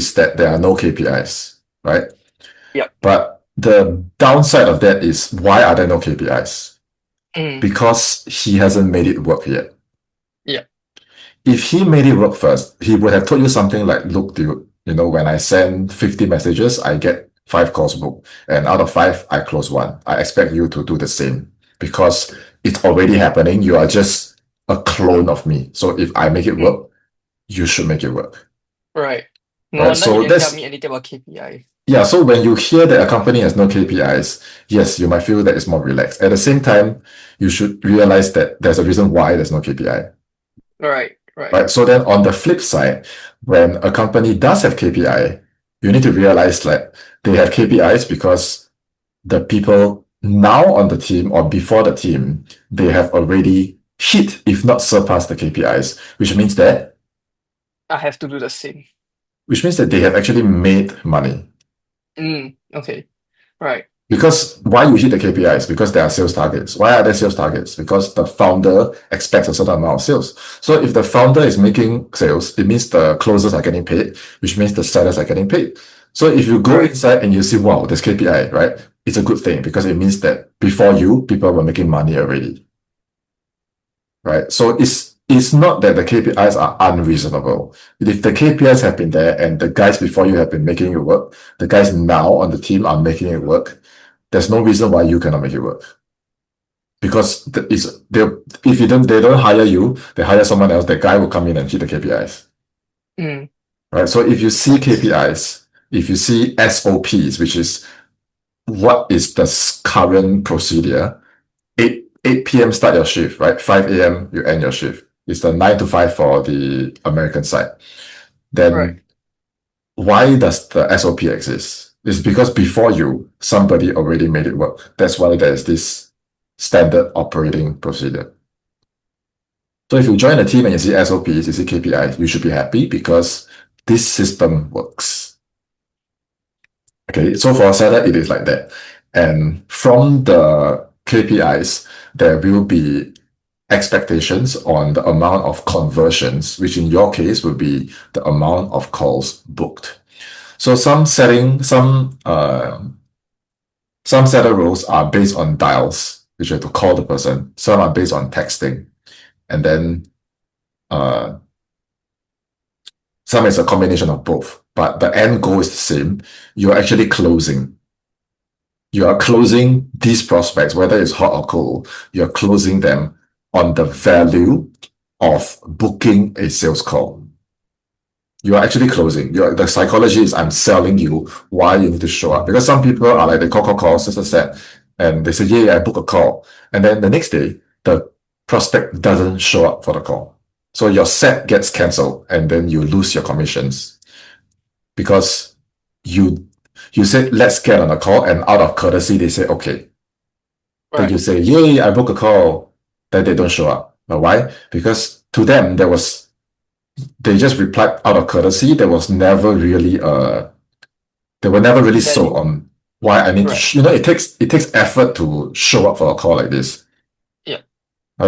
is that there are no KPIs, right? Yep. But the downside of that is, why are there no KPIs? Mm. Because he hasn't made it work yet. Yeah. If he made it work first, he would have told you something like, look, dude, when I send 50 messages, I get 5 calls booked. And out of 5, I close 1. I expect you to do the same because it's already happening. You are just a clone of me. So if I make it work, you should make it work. Right. No Right. wonder he So didn't tell that's, me anything about KPI. yeah. So when you hear that a company has no KPIs, yes, you might feel that it's more relaxed. At the same time, you should realize that there's a reason why there's no KPI. Right. Right. Right. So then on the flip side, when a company does have KPI, you need to realize like they have KPIs because the people now on the team or before the team, they have already hit, if not surpassed the KPIs, which means that I have to do the same. they have actually made money. Okay. Right. Because why you hit the KPIs? Because there are sales targets. Why are there sales targets? Because the founder expects a certain amount of sales. So if the founder is making sales, it means the closers are getting paid, which means the sellers are getting paid. So if you go inside and you see, wow, there's KPI, right? It's a good thing because it means that before you, people were making money already. Right? So it's not that the KPIs are unreasonable. If the KPIs have been there and the guys before you have been making it work, the guys now on the team are making it work, there's no reason why you cannot make it work. Because if they don't hire you, they hire someone else, that guy will come in and hit the KPIs. Right? So if you see KPIs, if you see SOPs, which is what is the current procedure, 8 p.m. start your shift, right? 5 a.m. you end your shift. It's the 9 to 5 for the American side. Then why does the SOP exist? It's because before you, somebody already made it work. That's why there's this standard operating procedure. So if you join a team and you see SOPs, you see KPIs, you should be happy because this system works. Okay, so for Sena, it is like that. And from the KPIs, there will be expectations on the amount of conversions, which in your case would be the amount of calls booked. So some setter roles are based on dials, which you have to call the person. Some are based on texting. And then some is a combination of both. But the end goal is the same. You're actually closing. You are closing these prospects, whether it's hot or cold, you're closing them on the value of booking a sales call. You are actually closing. The psychology is I'm selling you why you need to show up. Because some people are like, they call, just a set, and they say, yeah, I book a call. And then the next day, the prospect doesn't show up for the call. So your set gets canceled, and then you lose your commissions. Because you said, let's get on a call, and out of courtesy, they say, okay. Then you say, yay, I book a call. Then they don't show up. But why? Because to them, they just replied out of courtesy. There was never really they were never really sold on why I need to. It takes effort to show up for a call like this. Yeah.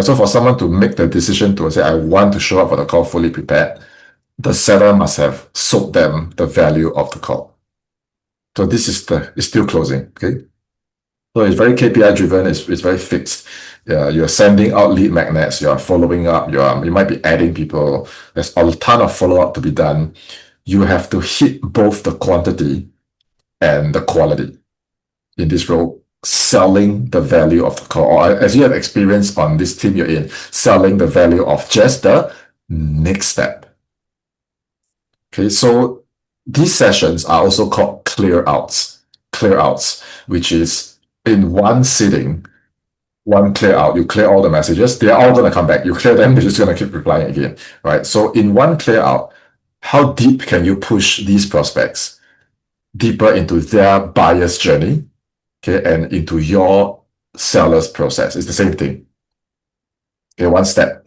So for someone to make the decision to say I want to show up for the call fully prepared, the seller must have sold them the value of the call. So this is it's still closing. Okay. So it's very KPI driven. It's very fixed. You're sending out lead magnets. You're following up. You might be adding people. There's a ton of follow up to be done. You have to hit both the quantity and the quality in this role. Selling the value of the call, or as you have experienced on this team you're in, selling the value of just the next step. Okay, so these sessions are also called clear outs, which is in one sitting, one clear out, you clear all the messages, they're all going to come back. You clear them, they're just going to keep replying again, right? So in one clear out, how deep can you push these prospects deeper into their buyer's journey, okay, and into your seller's process? It's the same thing. Okay, one step.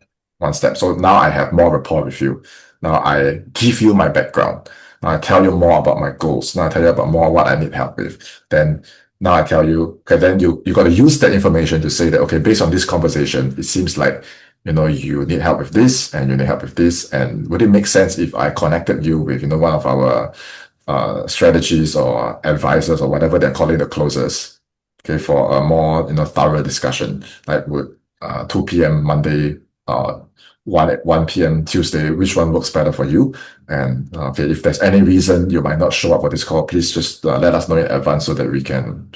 So now I have more rapport with you. Now I give you my background. Now I tell you more about my goals. Now I tell you about more what I need help with. Then now I tell you, okay, then you got to use that information to say that, okay, based on this conversation, it seems like you need help with this and you need help with this. And would it make sense if I connected you with, one of our strategies or advisors or whatever they're calling the closers, okay, for a more, thorough discussion, like would 2 p.m. Monday, 1 p.m. Tuesday, which one works better for you? And okay, if there's any reason you might not show up for this call, please just let us know in advance so that we can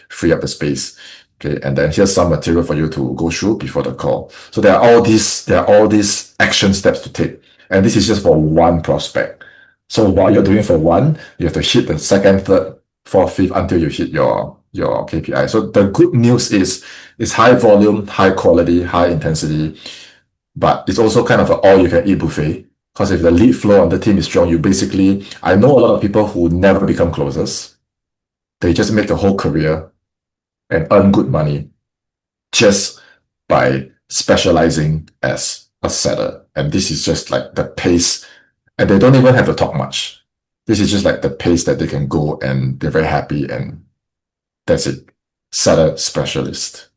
free up the space. Okay, and then here's some material for you to go through before the call. So there are all these action steps to take, and this is just for one prospect. So while you're doing for one, you have to hit the second, third, fourth, fifth until you hit your KPI. So the good news is it's high volume, high quality, high intensity, but it's also kind of an all-you-can-eat buffet. Because if the lead flow on the team is strong, I know a lot of people who never become closers. They just make a whole career and earn good money just by specializing as a setter. And this is just like the pace, and they don't even have to talk much. This is just like the pace that they can go, and they're very happy, and that's it. Setter specialist.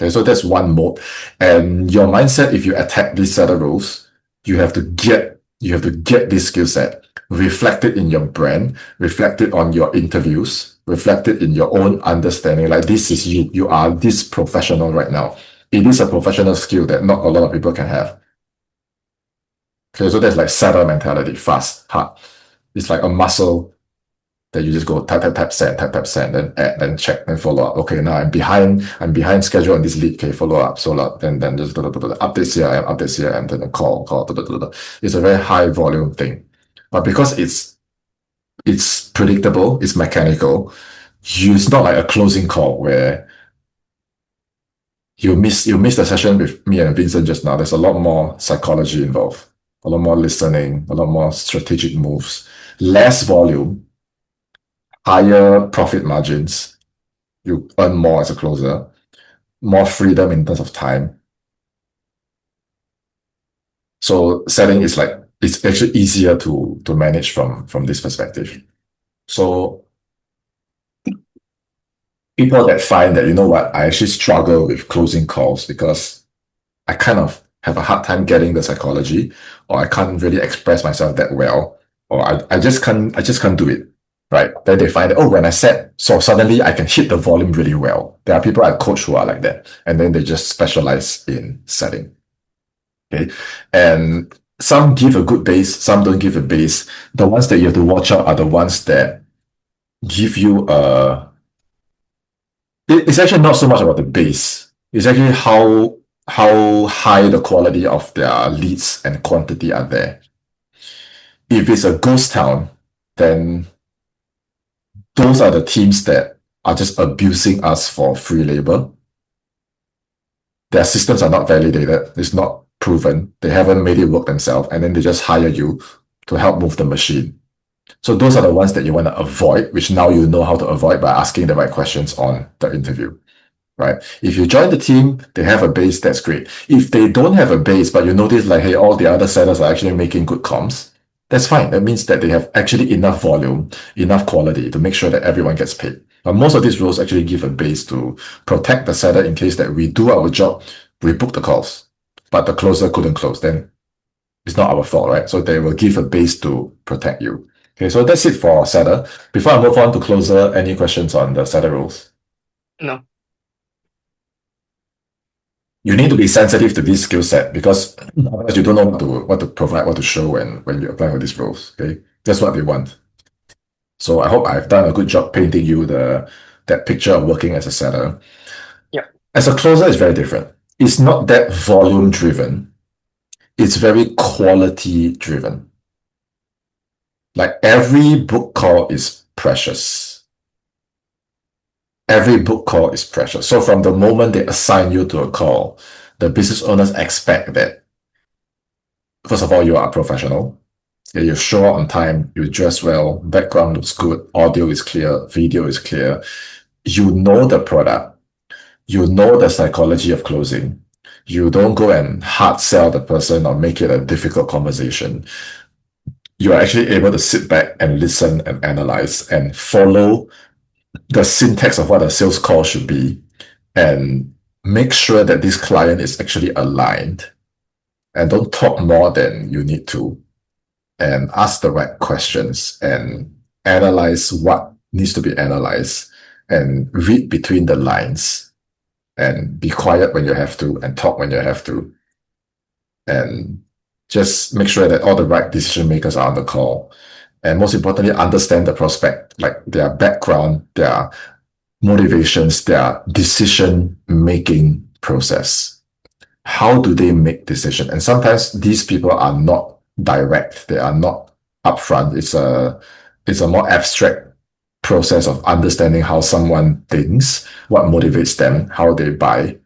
Okay, so that's one mode. And your mindset, if you attack these setter roles, you have to get this skill set, reflect it in your brand, reflect it on your interviews, reflect it in your own understanding. Like, this is you. You are this professional right now. It is a professional skill that not a lot of people can have. Okay, so that's like setter mentality, fast, hard. It's like a muscle that you just go tap, send, then add, then check, then follow up. Okay, now I'm behind schedule on this lead. Okay, follow up, then just update CRM, then call. It's a very high volume thing. But because it's predictable, it's mechanical, it's not like a closing call where you miss the session with me and Vincent just now. There's a lot more psychology involved, a lot more listening, a lot more strategic moves, less volume, higher profit margins. You earn more as a closer, more freedom in terms of time. So setting is like, it's actually easier to manage from this perspective. So people that find that, I actually struggle with closing calls because I kind of have a hard time getting the psychology, or I can't really express myself that well, or I just can't do it. Right. Then they find that, when I set, so suddenly I can hit the volume really well. There are people I coach who are like that. And then they just specialize in setting. Okay. And some give a good base, some don't give a base. The ones that you have to watch out are the ones that give you it's actually not so much about the base. It's actually how high the quality of their leads and quantity are there. If it's a ghost town, then those are the teams that are just abusing us for free labor. Their systems are not validated. It's not proven. They haven't made it work themselves. And then they just hire you to help move the machine. So those are the ones that you want to avoid, which now you know how to avoid by asking the right questions on the interview, right? If you join the team, they have a base, that's great. If they don't have a base, but you notice like, hey, all the other sellers are actually making good comms, that's fine. That means that they have actually enough volume, enough quality to make sure that everyone gets paid. But most of these rules actually give a base to protect the seller in case that we do our job, we book the calls, but the closer couldn't close. Then it's not our fault, right? So they will give a base to protect you. Okay, so that's it for setter. Before I move on to closer, any questions on the setter rules? No. You need to be sensitive to this skill set because otherwise you don't know what to provide, what to show when you apply for these roles. Okay, that's what they want. So I hope I've done a good job painting you that picture of working as a setter. Yeah. As a closer, it's very different. It's not that volume driven. It's very quality driven. Like, every book call is precious. Every book call is precious. So from the moment they assign you to a call, the business owners expect that, first of all, you are a professional. You show up on time, you dress well, background looks good, audio is clear, video is clear. You know the product. You know the psychology of closing. You don't go and hard sell the person or make it a difficult conversation. You are actually able to sit back and listen and analyze and follow the syntax of what a sales call should be and make sure that this client is actually aligned, and don't talk more than you need to, and ask the right questions and analyze what needs to be analyzed, and read between the lines, and be quiet when you have to and talk when you have to, and just make sure that all the right decision makers are on the call, and most importantly, understand the prospect, like their background, their motivations, their decision making process. How do they make decision? And sometimes these people are not direct, they are not upfront. It's a more abstract process of understanding how someone thinks, what motivates them, how they buy,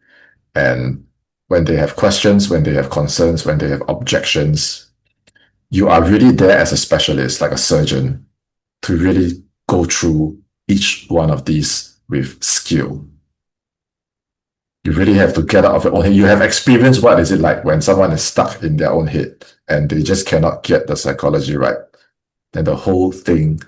and when they have questions, when they have concerns, when they have objections. You are really there as a specialist, like a surgeon, to really go through each one of these with skill. You really have to get out of your own head. You have experienced what is it like when someone is stuck in their own head and they just cannot get the psychology right. Then the whole thing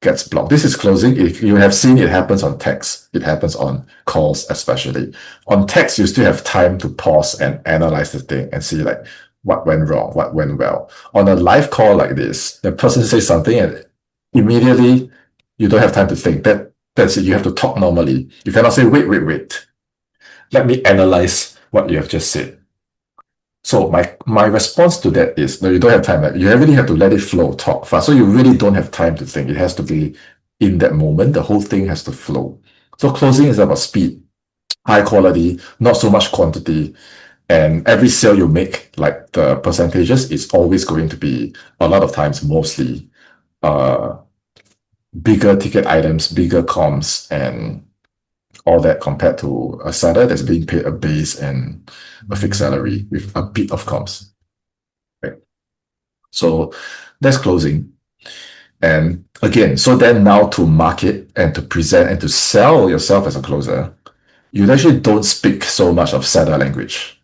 gets blocked. This is closing. If you have seen, it happens on text. It happens on calls, especially. On text, you still have time to pause and analyze the thing and see like what went wrong, what went well. On a live call like this, the person says something and immediately you don't have time to think. That's it. You have to talk normally. You cannot say, wait. Let me analyze what you have just said. So my response to that is, no, you don't have time. Like, you really have to let it flow, talk fast. So you really don't have time to think. It has to be in that moment. The whole thing has to flow. So closing is about speed, high quality, not so much quantity. And every sale you make, like the percentages, is always going to be, a lot of times, mostly bigger ticket items, bigger comms, and all that, compared to a seller that's being paid a base and a fixed salary with a bit of comms. Right? So that's closing. And again, so then now to market and to present and to sell yourself as a closer, you actually don't speak so much of seller language.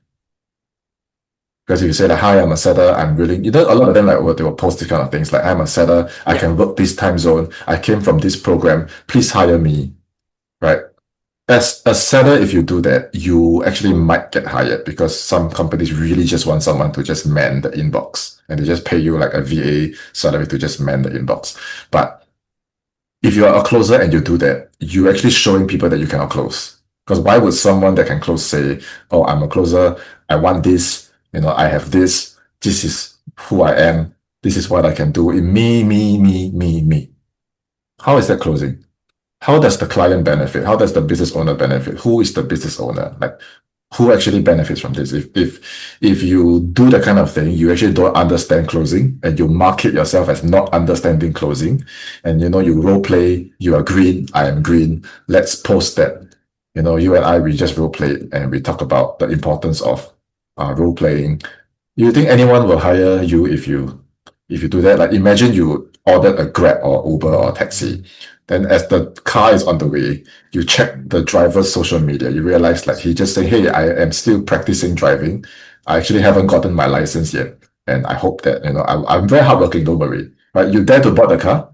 Because if you say like, hi, I'm a seller, I'm willing, a lot of them like they will post these kind of things like, I'm a seller, I can work this time zone, I came from this program, please hire me, right? As a seller, if you do that, you actually might get hired, because some companies really just want someone to just man the inbox, and they just pay you like a VA salary to just man the inbox. But if you're a closer and you do that, you're actually showing people that you cannot close. Because why would someone that can close say, oh, I'm a closer, I want this, I have this is who I am, this is what I can do, me. How is that closing? How does the client benefit? How does the business owner benefit? Who is the business owner? Like, who actually benefits from this? If you do that kind of thing, you actually don't understand closing, and you market yourself as not understanding closing, and you role play, you are green, I am green, let's post that. You and I, we just role play and we talk about the importance of role playing. You think anyone will hire you if you do that? Like, imagine you ordered a Grab or Uber or taxi. Then as the car is on the way, you check the driver's social media. You realize like he just saying, hey, I am still practicing driving. I actually haven't gotten my license yet. And I hope that, I'm very hardworking, don't worry. Right? You dare to board the car?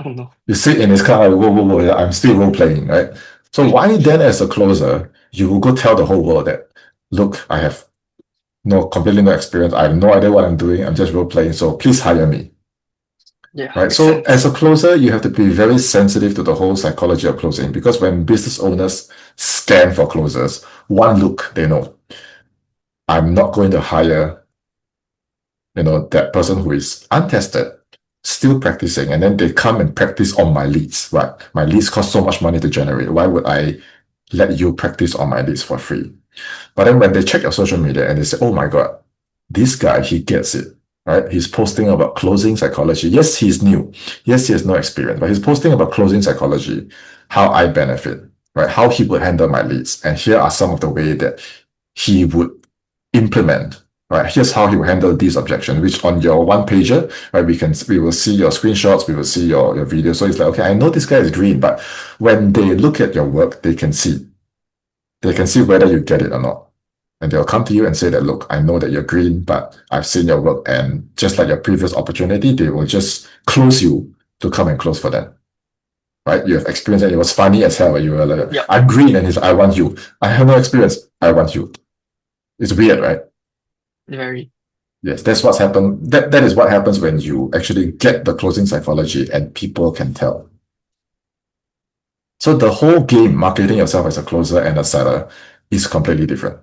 Oh no. You sit in his car, like, whoa, I'm still role playing, right? So why then as a closer, you will go tell the whole world that, look, I have completely no experience. I have no idea what I'm doing. I'm just role playing. So please hire me. Yeah. Right. So as a closer, you have to be very sensitive to the whole psychology of closing, because when business owners scan for closers, one look, they know, I'm not going to hire, that person who is untested, still practicing, and then they come and practice on my leads, right? My leads cost so much money to generate. Why would I let you practice on my leads for free? But then when they check your social media and they say, oh my God, this guy, he gets it. Right? He's posting about closing psychology. Yes, he's new. Yes, he has no experience, but he's posting about closing psychology, how I benefit, right? How he would handle my leads. And here are some of the way that he would implement, right? Here's how he will handle these objections, which on your one pager, right? We will see your screenshots, we will see your video. So it's like, okay, I know this guy is green, but when they look at your work, they can see whether you get it or not. And they'll come to you and say that, look, I know that you're green, but I've seen your work, and just like your previous opportunity, they will just close you to come and close for them. right? You have experience and it was funny as hell. You were like, Yeah. I'm green, and he's like, I want you. I have no experience. I want you. It's weird, right? Very. Yes, that's what's happened. That is what happens when you actually get the closing psychology and people can tell. So the whole game, marketing yourself as a closer and a seller, is completely different.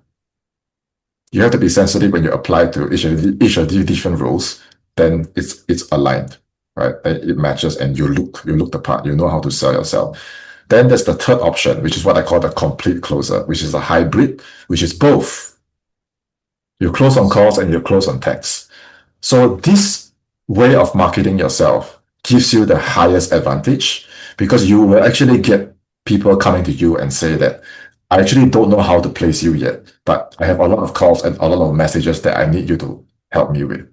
You have to be sensitive when you apply to each of these different roles. Then it's aligned, right? It matches, and you look the part. You know how to sell yourself. Then there's the third option, which is what I call the complete closer, which is a hybrid, which is both. You close on calls and you close on text. So this way of marketing yourself gives you the highest advantage because you will actually get people coming to you and say that I actually don't know how to place you yet, but I have a lot of calls and a lot of messages that I need you to help me with.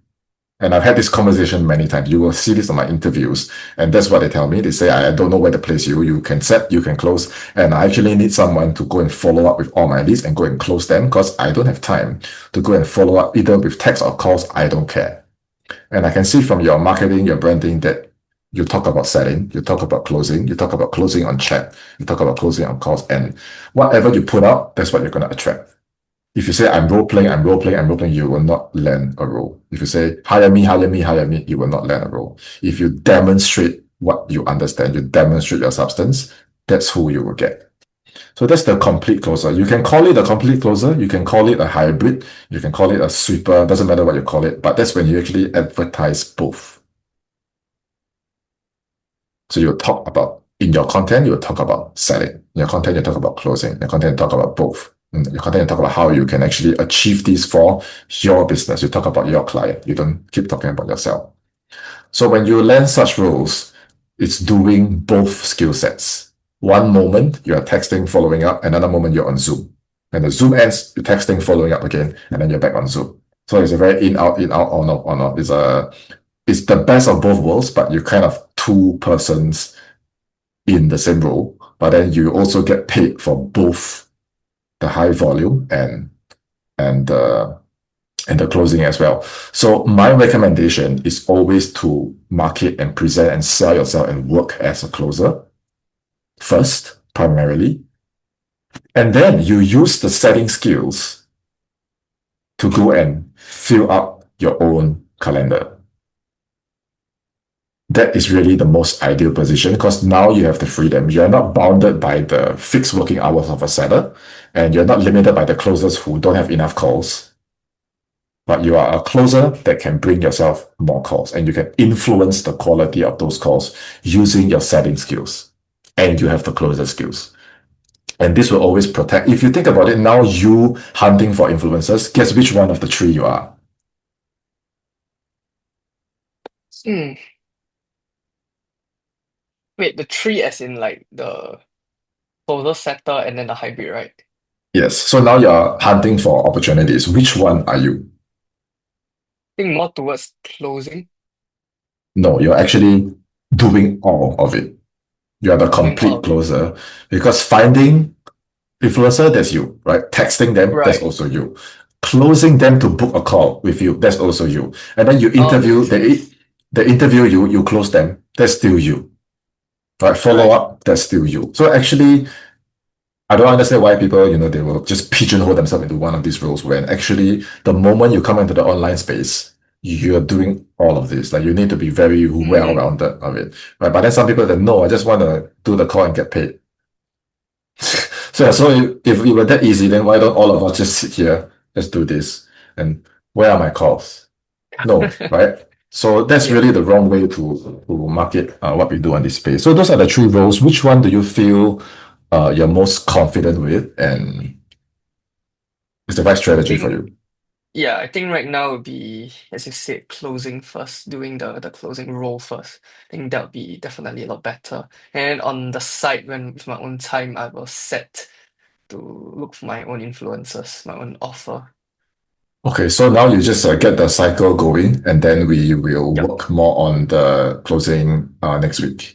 And I've had this conversation many times. You will see this on my interviews, and that's what they tell me. They say, I don't know where to place you. You can set, you can close. And I actually need someone to go and follow up with all my leads and go and close them because I don't have time to go and follow up either with text or calls. I don't care. And I can see from your marketing, your branding that you talk about selling, you talk about closing, you talk about closing on chat, you talk about closing on calls, and whatever you put out, that's what you're going to attract. If you say, I'm role playing, you will not land a role. If you say, hire me, you will not land a role. If you demonstrate what you understand, you demonstrate your substance, that's who you will get. So that's the complete closer. You can call it a complete closer. You can call it a hybrid. You can call it a sweeper. Doesn't matter what you call it, but that's when you actually advertise both. So you talk about, in your content, you talk about selling. In your content, you talk about closing. In your content, you talk about both. In your content, you talk about how you can actually achieve this for your business. You talk about your client. You don't keep talking about yourself. So when you land such roles, it's doing both skill sets. One moment you're texting, following up, another moment you're on Zoom. And the Zoom ends, you're texting, following up again, and then you're back on Zoom. So it's a very in, out, on, off, on, off. It's the best of both worlds, but you kind of two persons in the same role, but then you also get paid for both the high volume and the closing as well. So my recommendation is always to market and present and sell yourself and work as a closer first, primarily. And then you use the setting skills to go and fill up your own calendar. That is really the most ideal position because now you have the freedom. You're not bounded by the fixed working hours of a seller, and you're not limited by the closers who don't have enough calls. But you are a closer that can bring yourself more calls, and you can influence the quality of those calls using your setting skills, and you have the closer skills. And this will always protect. If you think about it, now you hunting for influencers, guess which one of the three you are? Hmm. Wait, the three as in like the closer setter and then the hybrid, right? Yes. So now you're hunting for opportunities. Which one are you? I think more towards closing. No, you're actually doing all of it. You are the Doing all complete of it. closer because finding influencer, that's you, right? Texting them, that's Right. also you. Closing them to book a call with you, that's also you. And then you Oh, that interview, makes sense. they interview you, you close them, that's still you. Right? Follow Right. up, that's still you. So actually, I don't understand why people, they will just pigeonhole themselves into one of these roles when actually the moment you come into the online space, you're doing all of this. Like you need to be very well-rounded of it. Right? But then some people that no, I just want to do the call and get paid. So if it were that easy, then why don't all of us just sit here, let's do this? And where are my calls? No, right? So that's Yeah. really the wrong way to market what we do on this space. So those are the three roles. Which one do you feel you're most confident with and is the right I strategy for think you? Yeah, I think right now would be, as you said, closing first, doing the closing role first. I think that would be definitely a lot better. And on the side, when with my own time, I will set to look for my own influences, my own offer. Okay, so now you just get the cycle going and then we will Yep. work more on the closing next week.